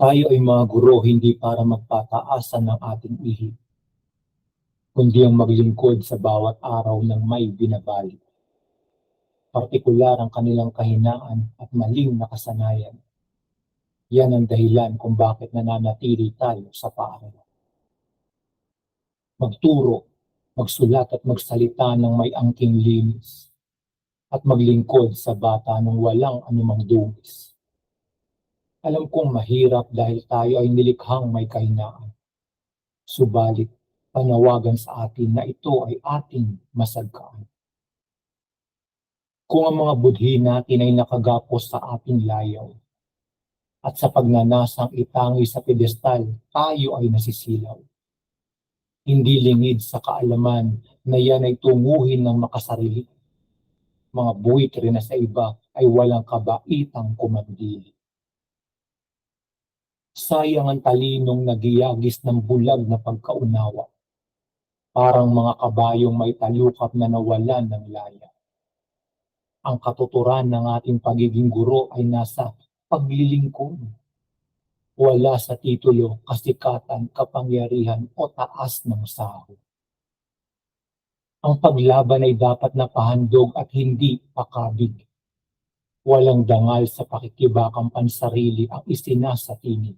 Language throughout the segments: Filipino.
Tayo ay mga guro hindi para magpataasan ng ating ihip, kundi ang maglingkod sa bawat araw ng may binabalik. Partikular ang kanilang kahinaan at maling nakasanayan. Yan ang dahilan kung bakit nananatili tayo sa paaralan. Magturo, magsulat at magsalita ng may angking linis, at maglingkod sa bata ng walang anumang dungis. Alam kong mahirap dahil tayo ay nilikhang may kahinaan. Subalit, panawagan sa atin na ito ay ating masagkaan. Kung ang mga budhi natin ay nakagapos sa ating layaw, at sa pagnanasang itangi sa pedestal, tayo ay nasisilaw. Hindi lingid sa kaalaman na yan ay tunguhin ng makasarili. Mga buwitre na sa iba ay walang kabaitang kumandili. Sayang ang talinong nagiyagis ng bulag na pagkaunawa. Parang mga kabayong may talukap na nawalan ng laya. Ang katuturan ng ating pagiging guro ay nasa paglilingkod. Wala sa titulo, kasikatan, kapangyarihan o taas ng sahod. Ang paglaban ay dapat na pahandog at hindi pakabig. Walang dangal sa pakikibakang pansarili ang isinasatinig.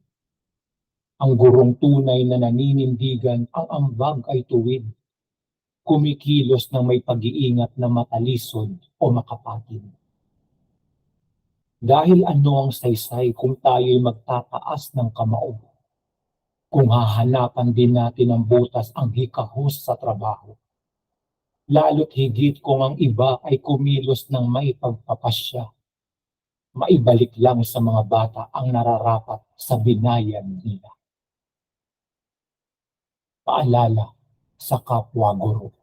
Ang gurong tunay na naninindigan, ang ambag ay tuwid. Kumikilos ng may pag-iingat na matalisod o makapatid. Dahil ano ang saysay kung tayo'y magtataas ng kamao? Kung hahanapan din natin ng butas ang hikahos sa trabaho. Lalo't higit kung ang iba ay kumilos ng may pagpapasya. Maibalik lang sa mga bata ang nararapat sa binayan nila. Paalala sa kapwa guro.